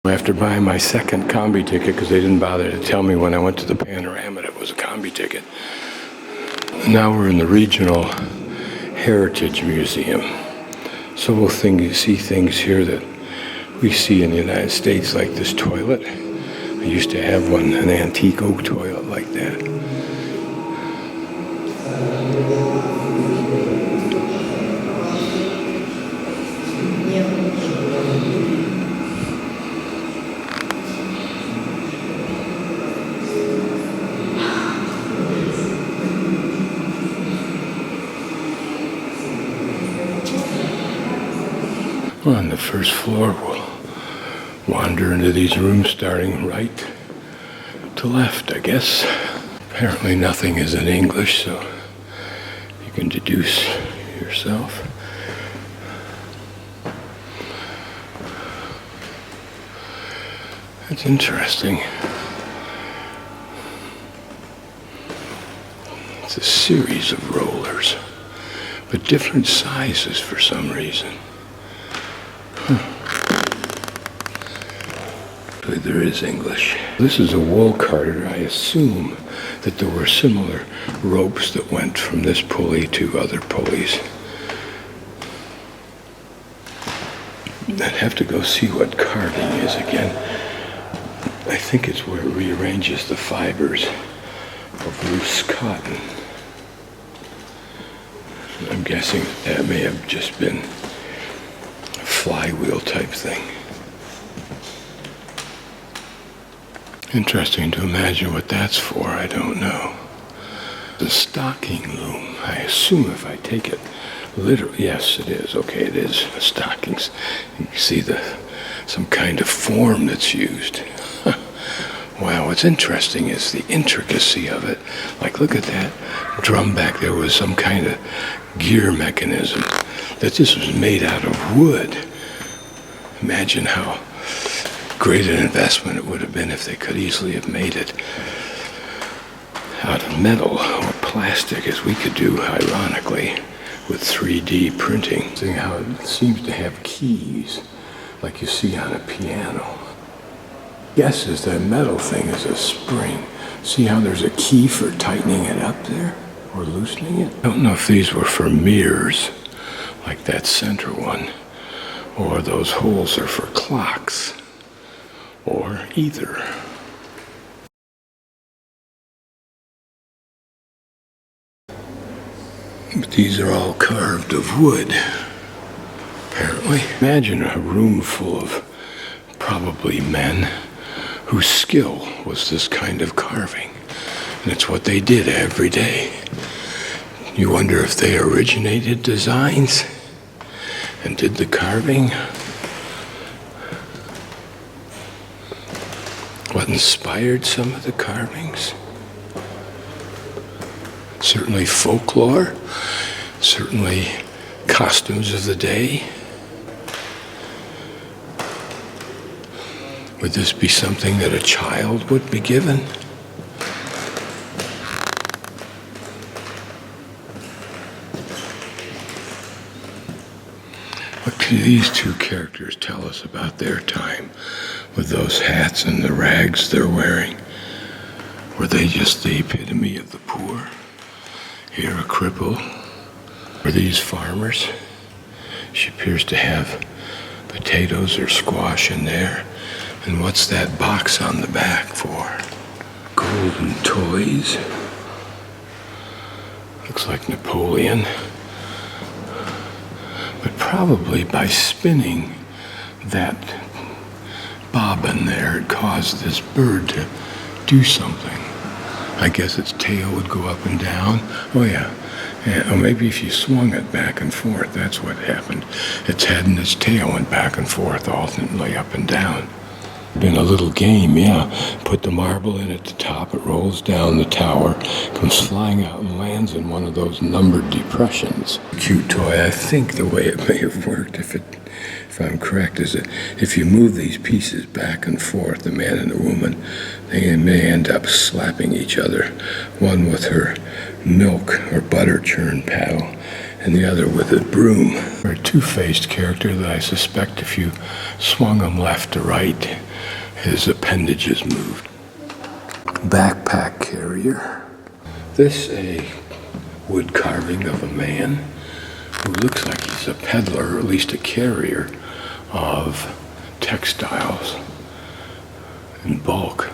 After buying my second combi ticket, because they didn't bother to tell me when I went to the Panorama that it was a combi ticket, now we're in the Regional Heritage Museum. So we'll see things here that we see in the United States, like this toilet. I used to have one, an antique oak toilet like that. Well, on the first floor, we'll wander into these rooms starting right to left, I guess. Apparently nothing is in English, so you can deduce yourself. That's interesting. It's a series of rollers, but different sizes for some reason. There is English. This is a wool carter. I assume that there were similar ropes that went from this pulley to other pulleys. I'd have to go see what carving is again. I think it's where it rearranges the fibers of loose cotton. I'm guessing that may have just been a flywheel type thing. Interesting to imagine what that's for, I don't know. The stocking loom, I assume if I take it literally, yes it is, okay it is, stockings. You can see some kind of form that's used. Wow, what's interesting is the intricacy of it. Like look at that drum back there was some kind of gear mechanism, that this was made out of wood. Imagine how great an investment it would have been if they could easily have made it out of metal or plastic, as we could do, ironically, with 3D printing. Seeing how it seems to have keys, like you see on a piano. Guesses that metal thing is a spring. See how there's a key for tightening it up there, or loosening it? I don't know if these were for mirrors, like that center one, or those holes are for clocks. Or either. But these are all carved of wood, apparently. Imagine a room full of probably men whose skill was this kind of carving. And it's what they did every day. You wonder if they originated designs and did the carving. What inspired some of the carvings? Certainly folklore, certainly costumes of the day. Would this be something that a child would be given? What can these two characters tell us about their time with those hats and the rags they're wearing? Were they just the epitome of the poor? Here a cripple. Were these farmers? She appears to have potatoes or squash in there. And what's that box on the back for? Golden toys. Looks like Napoleon. But probably by spinning that bobbin there, it caused this bird to do something. I guess its tail would go up and down. Oh yeah. Or maybe if you swung it back and forth, that's what happened. Its head and its tail went back and forth alternately up and down. In a little game, yeah. Put the marble in at the top, it rolls down the tower, comes flying out and lands in one of those numbered depressions. Cute toy. I think the way it may have worked, if I'm correct, is that if you move these pieces back and forth, the man and the woman, they may end up slapping each other, one with her milk or butter churn paddle, and the other with a broom. They're a two-faced character that I suspect if you swung them left to right, his appendages moved. Backpack carrier. This a wood carving of a man who looks like he's a peddler, or at least a carrier of textiles in bulk,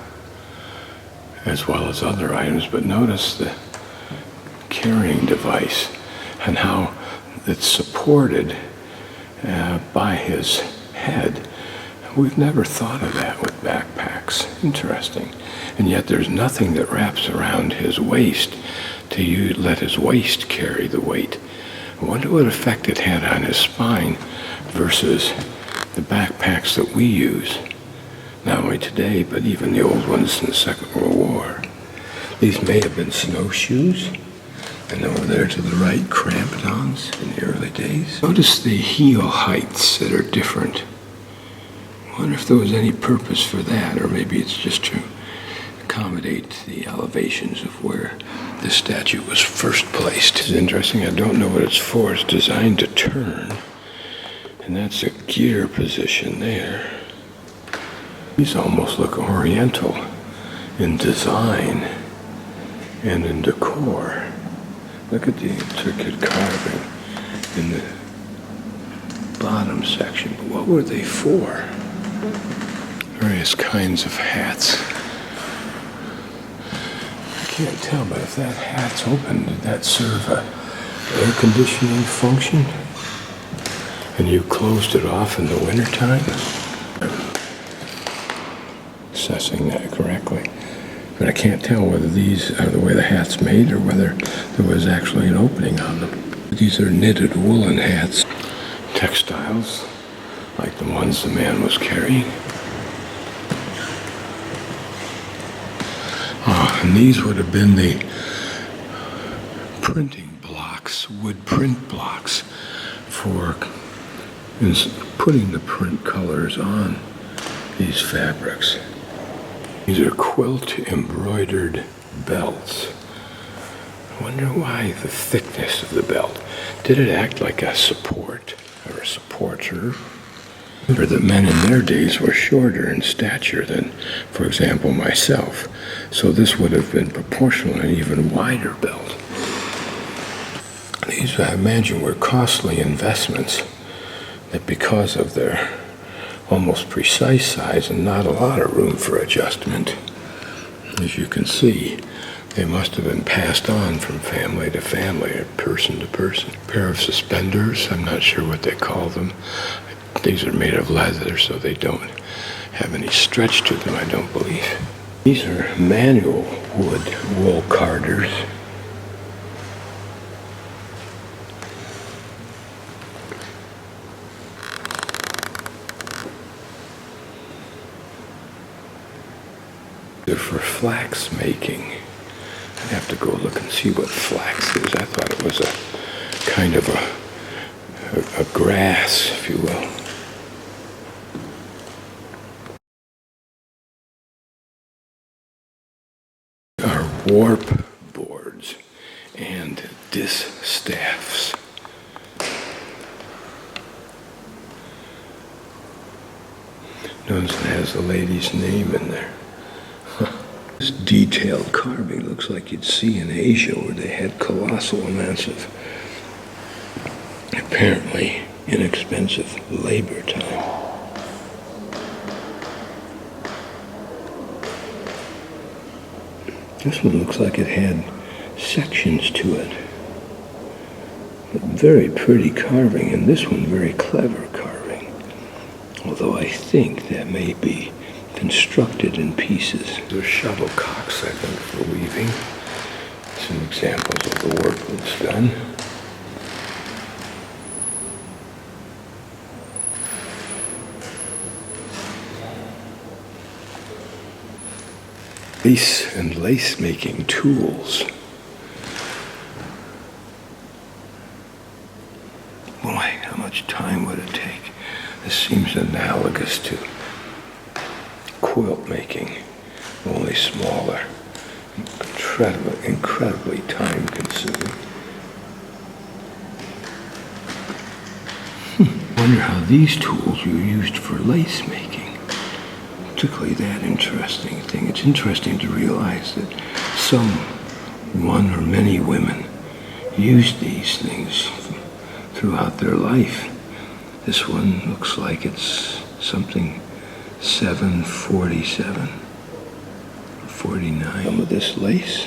as well as other items. But notice the carrying device and how it's supported by his head. We've never thought of that with backpacks. Interesting. And yet there's nothing that wraps around his waist to let his waist carry the weight. I wonder what effect it had on his spine versus the backpacks that we use, not only today, but even the old ones in the Second World War. These may have been snowshoes, and over there to the right, crampons in the early days. Notice the heel heights that are different. I wonder if there was any purpose for that, or maybe it's just to accommodate the elevations of where this statue was first placed. It's interesting, I don't know what it's for. It's designed to turn, and that's a gear position there. These almost look oriental in design and in decor. Look at the intricate carving in the bottom section. But what were they for? Various kinds of hats. I can't tell, but if that hat's open, did that serve a air conditioning function? And you closed it off in the wintertime? Assessing that correctly. But I can't tell whether these are the way the hat's made or whether there was actually an opening on them. These are knitted woolen hats. Textiles, like the ones the man was carrying. And these would have been the printing blocks, wood print blocks, for putting the print colors on these fabrics. These are quilt embroidered belts. I wonder why the thickness of the belt. Did it act like a support or a supporter? Remember that men in their days were shorter in stature than, for example, myself. So this would have been proportional an even wider belt. These, I imagine, were costly investments that, because of their almost precise size and not a lot of room for adjustment, as you can see, they must have been passed on from family to family or person to person. A pair of suspenders, I'm not sure what they call them. These are made of leather, so they don't have any stretch to them, I don't believe. These are manual wood wool carders. They're for flax making. I'd have to go look and see what flax is. I thought it was a kind of a grass, if you will. Are warp boards and distaffs. Notice it has the lady's name in there. This detailed carving looks like you'd see in Asia, where they had colossal amounts of apparently inexpensive labor time. This one looks like it had sections to it. But very pretty carving, and this one very clever carving. Although I think that may be constructed in pieces. They're shuttlecocks, I think, for weaving. Some examples of the work that's done. Lace and lace-making tools. Boy, how much time would it take? This seems analogous to quilt making, only smaller. Incredibly time-consuming. Wonder how these tools were used for lace making. particularly that interesting thing. It's interesting to realize that one or many women use these things throughout their life. This one looks like it's something 747, 49. Some of this lace